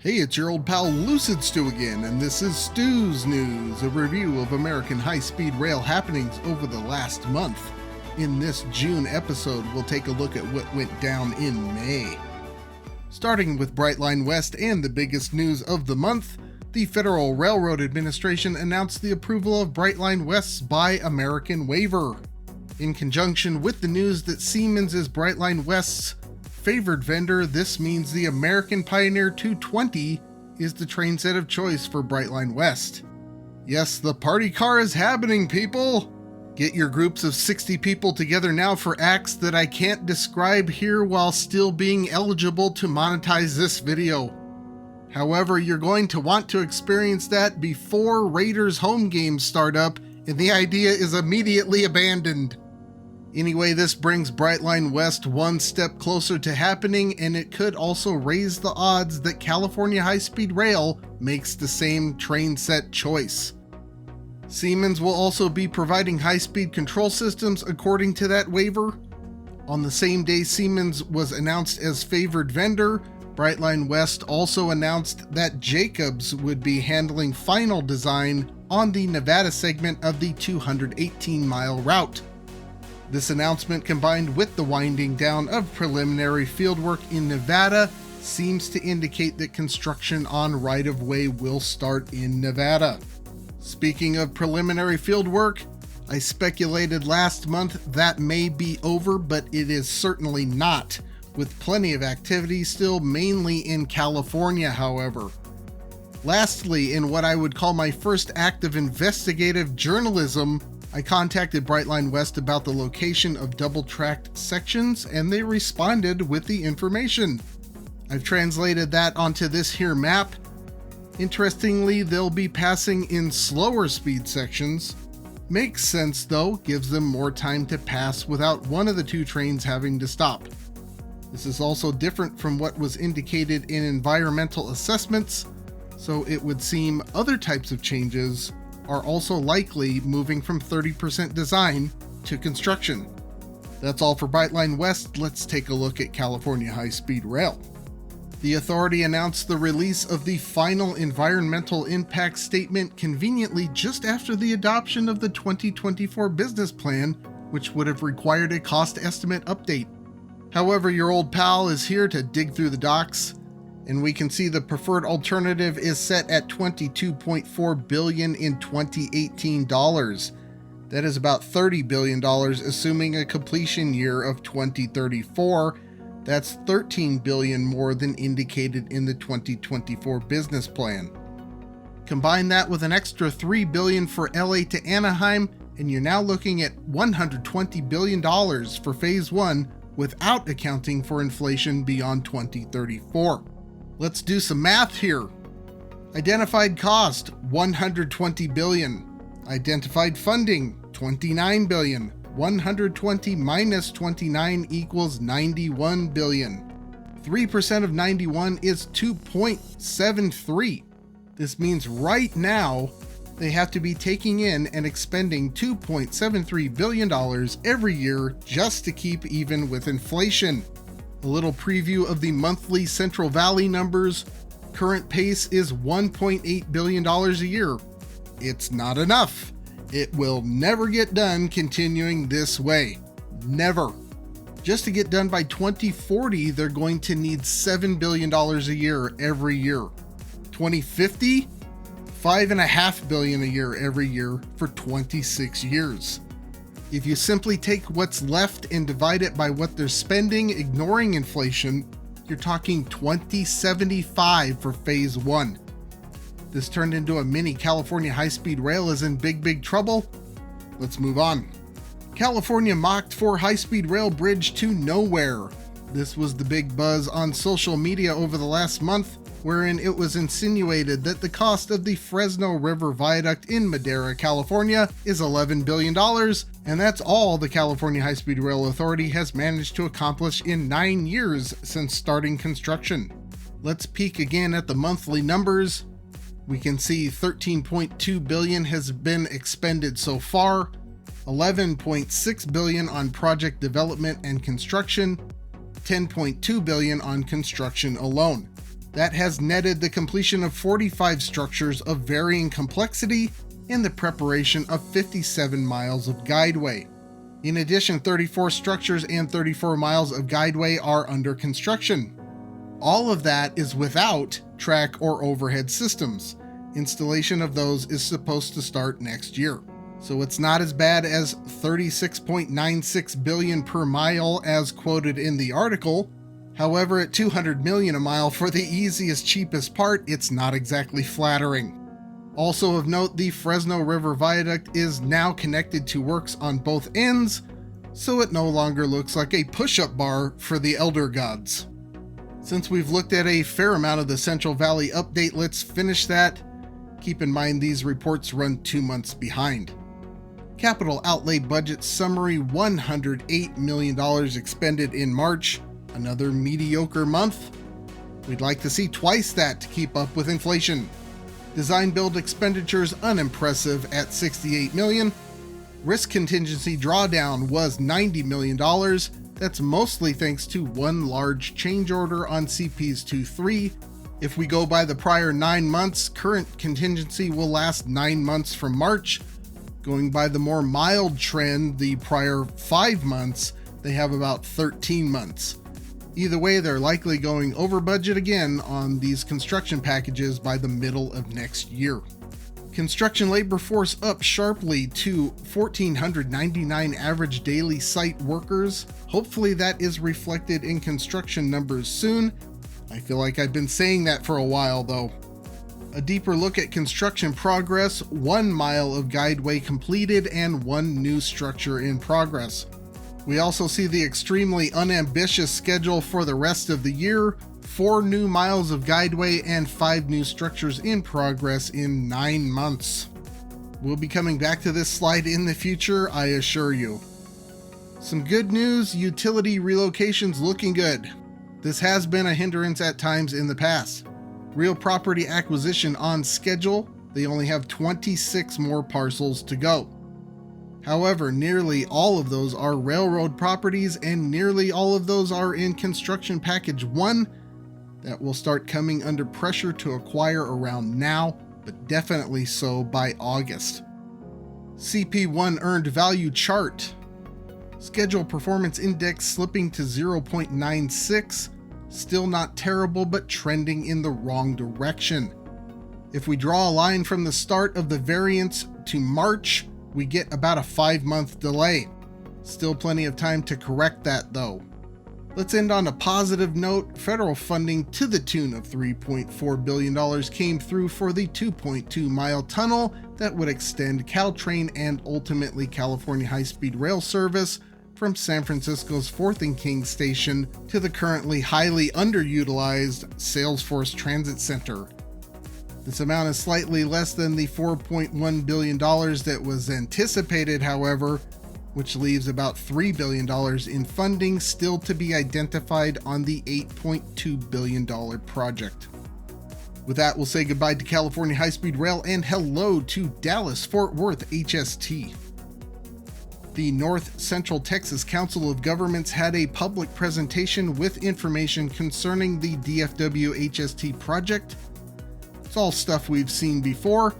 Hey, it's your old pal Lucid Stu again, and this is Stu's News, a review of American high-speed rail happenings over the last month. In this June episode, we'll take a look at what went down in May. Starting with Brightline West and the biggest news of the month, the Federal Railroad Administration announced the approval of Brightline West's Buy American waiver. In conjunction with the news that Siemens is Brightline West's favored vendor, this means the American Pioneer 220 is the trainset of choice for Brightline West. Yes, the party car is happening, people! Get your groups of 60 people together now for acts that I can't describe here while still being eligible to monetize this video. However, you're going to want to experience that before Raiders home games start up and the idea is immediately abandoned. Anyway, this brings Brightline West one step closer to happening, and it could also raise the odds that California High-Speed Rail makes the same train set choice. Siemens will also be providing high-speed control systems according to that waiver. On the same day Siemens was announced as favored vendor, Brightline West also announced that Jacobs would be handling final design on the Nevada segment of the 218-mile route. This announcement, combined with the winding down of preliminary fieldwork in Nevada, seems to indicate that construction on right-of-way will start in Nevada. Speaking of preliminary fieldwork, I speculated last month that may be over, but it is certainly not, with plenty of activity still mainly in California, however. Lastly, in what I would call my first act of investigative journalism, I contacted Brightline West about the location of double-tracked sections, and they responded with the information. I've translated that onto this here map. Interestingly, they'll be passing in slower speed sections. Makes sense though, gives them more time to pass without one of the two trains having to stop. This is also different from what was indicated in environmental assessments, so it would seem other types of changes are also likely moving from 30% design to construction. That's all for Brightline West. Let's take a look at California High-Speed Rail. The authority announced the release of the final environmental impact statement conveniently just after the adoption of the 2024 business plan, which would have required a cost estimate update. However, your old pal is here to dig through the docs, and we can see the preferred alternative is set at $22.4 billion in 2018 dollars. That is about $30 billion, assuming a completion year of 2034. That's $13 billion more than indicated in the 2024 business plan. Combine that with an extra $3 billion for LA to Anaheim, and you're now looking at $120 billion for Phase 1 without accounting for inflation beyond 2034. Let's do some math here. Identified cost, $120 billion. Identified funding, $29 billion. 120 minus 29 equals $91 billion. 3% of 91 is 2.73. This means right now, they have to be taking in and expending $2.73 billion every year just to keep even with inflation. A little preview of the monthly Central Valley numbers. Current pace is $1.8 billion a year. It's not enough. It will never get done continuing this way. Never. Just to get done by 2040, they're going to need $7 billion a year every year. 2050, $5.5 billion a year every year for 26 years. If you simply take what's left and divide it by what they're spending, ignoring inflation, you're talking $20.75 for Phase 1. This turned into a mini California high-speed rail is in big trouble. Let's move on. California mocked for high-speed rail bridge to nowhere. This was the big buzz on social media over the last month, wherein it was insinuated that the cost of the Fresno River Viaduct in Madera, California is $11 billion, and that's all the California High-Speed Rail Authority has managed to accomplish in 9 years since starting construction. Let's peek again at the monthly numbers. We can see $13.2 billion has been expended so far, $11.6 billion on project development and construction, $10.2 billion on construction alone. That has netted the completion of 45 structures of varying complexity and the preparation of 57 miles of guideway. In addition, 34 structures and 34 miles of guideway are under construction. All of that is without track or overhead systems. Installation of those is supposed to start next year. So it's not as bad as $36.96 billion per mile as quoted in the article. However, at $200 million a mile for the easiest, cheapest part, it's not exactly flattering. Also of note, the Fresno River Viaduct is now connected to works on both ends, so it no longer looks like a push-up bar for the elder gods. Since we've looked at a fair amount of the Central Valley update, let's finish that. Keep in mind these reports run 2 months behind. Capital outlay budget summary: $108 million expended in March. Another mediocre month. We'd like to see twice that to keep up with inflation. Design build expenditures unimpressive at $68 million. Risk contingency drawdown was $90 million. That's mostly thanks to one large change order on CPs 2-3. If we go by the prior 9 months, current contingency will last 9 months from March. Going by the more mild trend, the prior 5 months, they have about 13 months. Either way, they're likely going over budget again on these construction packages by the middle of next year. Construction labor force up sharply to 1,499 average daily site workers. Hopefully that is reflected in construction numbers soon. I feel like I've been saying that for a while though. A deeper look at construction progress: 1 mile of guideway completed and 1 new structure in progress. We also see the extremely unambitious schedule for the rest of the year: 4 new miles of guideway and 5 new structures in progress in 9 months. We'll be coming back to this slide in the future, I assure you. Some good news: utility relocations looking good. This has been a hindrance at times in the past. Real property acquisition on schedule. They only have 26 more parcels to go. However, nearly all of those are railroad properties, and nearly all of those are in construction package 1 that will start coming under pressure to acquire around now, but definitely so by August. CP1 earned value chart. Schedule performance index slipping to 0.96. Still not terrible, but trending in the wrong direction. If we draw a line from the start of the variance to March, we get about a 5-month delay. Still plenty of time to correct that though. Let's end on a positive note. Federal funding to the tune of $3.4 billion came through for the 2.2 mile tunnel that would extend Caltrain and ultimately California high-speed rail service from San Francisco's 4th and King station to the currently highly underutilized Salesforce Transit Center. This amount is slightly less than the $4.1 billion that was anticipated, however, which leaves about $3 billion in funding still to be identified on the $8.2 billion project. With that, we'll say goodbye to California high-speed rail and hello to Dallas-Fort Worth HST. The North Central Texas Council of Governments had a public presentation with information concerning the DFW HST project. It's all stuff we've seen before.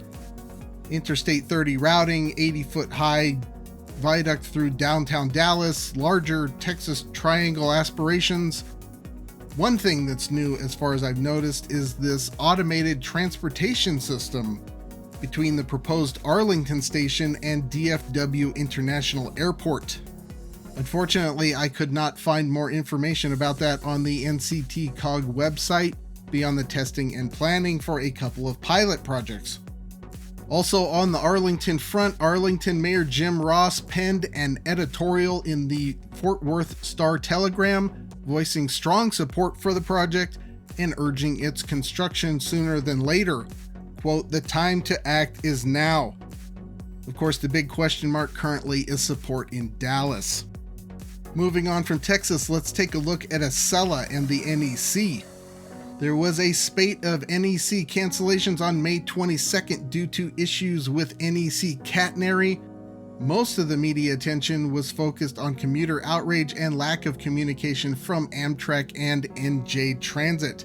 Interstate 30 routing, 80-foot high viaduct through downtown Dallas, larger Texas Triangle aspirations. One thing that's new, as far as I've noticed, is this automated transportation system between the proposed Arlington station and DFW International Airport. Unfortunately, I could not find more information about that on the NCT COG website beyond the testing and planning for a couple of pilot projects. Also on the Arlington front, Arlington Mayor Jim Ross penned an editorial in the Fort Worth Star-Telegram voicing strong support for the project and urging its construction sooner than later. Quote, "The time to act is now." Of course, the big question mark currently is support in Dallas. Moving on from Texas, let's take a look at Acela and the NEC. There was a spate of NEC cancellations on May 22nd due to issues with NEC catenary. Most of the media attention was focused on commuter outrage and lack of communication from Amtrak and NJ Transit.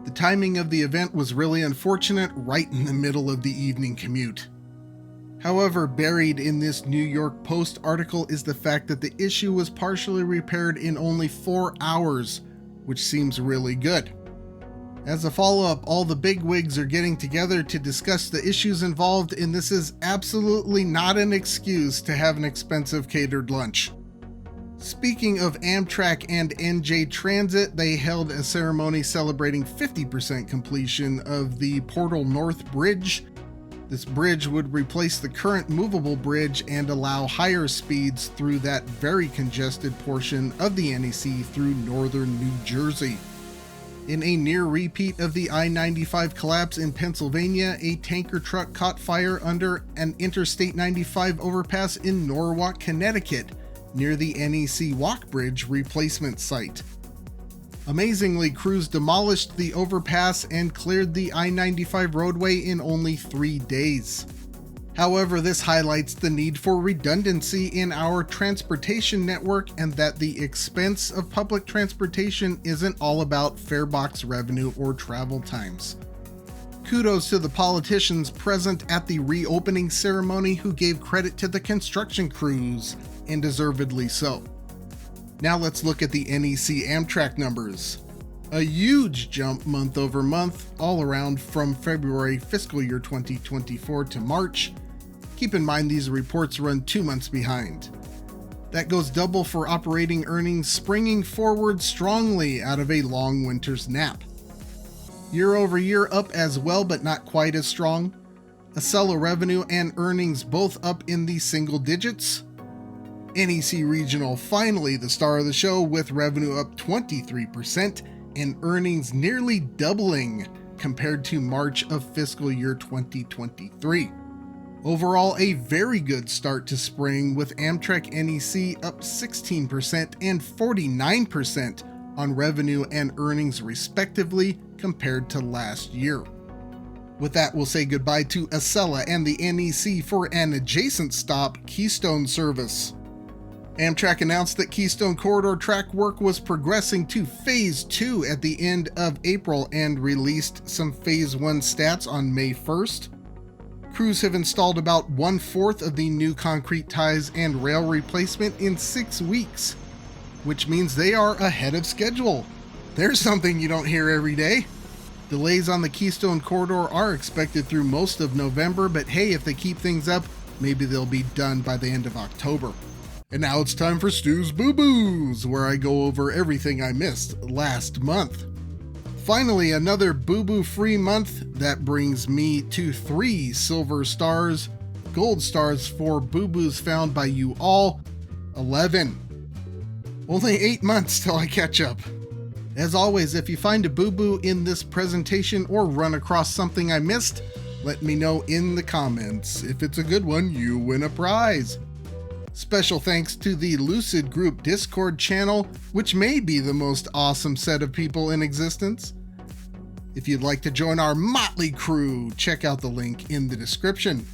The timing of the event was really unfortunate, right in the middle of the evening commute. However, buried in this New York Post article is the fact that the issue was partially repaired in only 4 hours, which seems really good. As a follow-up, all the bigwigs are getting together to discuss the issues involved, and this is absolutely not an excuse to have an expensive catered lunch. Speaking of Amtrak and NJ Transit, they held a ceremony celebrating 50% completion of the Portal North Bridge. This bridge would replace the current movable bridge and allow higher speeds through that very congested portion of the NEC through northern New Jersey. In a near repeat of the I-95 collapse in Pennsylvania, a tanker truck caught fire under an Interstate 95 overpass in Norwalk, Connecticut, near the NEC Walk Bridge replacement site. Amazingly, crews demolished the overpass and cleared the I-95 roadway in only 3 days. However, this highlights the need for redundancy in our transportation network and that the expense of public transportation isn't all about fare box revenue or travel times. Kudos to the politicians present at the reopening ceremony who gave credit to the construction crews, and deservedly so. Now let's look at the NEC Amtrak numbers. A huge jump month over month all around from February fiscal year 2024 to March. Keep in mind these reports run 2 months behind. That goes double for operating earnings, springing forward strongly out of a long winter's nap. Year over year up as well, but not quite as strong. Acela revenue and earnings both up in the single digits. NEC Regional finally the star of the show, with revenue up 23% and earnings nearly doubling compared to March of fiscal year 2023. Overall, a very good start to spring, with Amtrak NEC up 16% and 49% on revenue and earnings respectively compared to last year. With that, we'll say goodbye to Acela and the NEC for an adjacent stop, Keystone service. Amtrak announced that Keystone Corridor track work was progressing to Phase 2 at the end of April and released some Phase 1 stats on May 1st. Crews have installed about 1/4 of the new concrete ties and rail replacement in 6 weeks, which means they are ahead of schedule. There's something you don't hear every day. Delays on the Keystone Corridor are expected through most of November, but hey, if they keep things up, maybe they'll be done by the end of October. And now it's time for Stu's Boo Boos, where I go over everything I missed last month. Finally, another Boo Boo free month. That brings me to 3 silver stars, gold stars for Boo Boos found by you all, 11. Only 8 months till I catch up. As always, if you find a Boo Boo in this presentation or run across something I missed, let me know in the comments. If it's a good one, you win a prize. Special thanks to the Lucid Group Discord channel, which may be the most awesome set of people in existence. If you'd like to join our motley crew, check out the link in the description.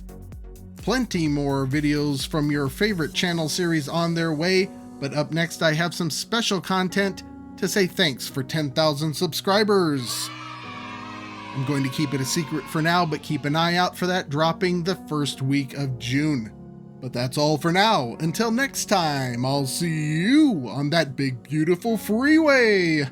Plenty more videos from your favorite channel series on their way, but up next I have some special content to say thanks for 10,000 subscribers. I'm going to keep it a secret for now, but keep an eye out for that dropping the first week of June. But that's all for now. Until next time, I'll see you on that big beautiful freeway.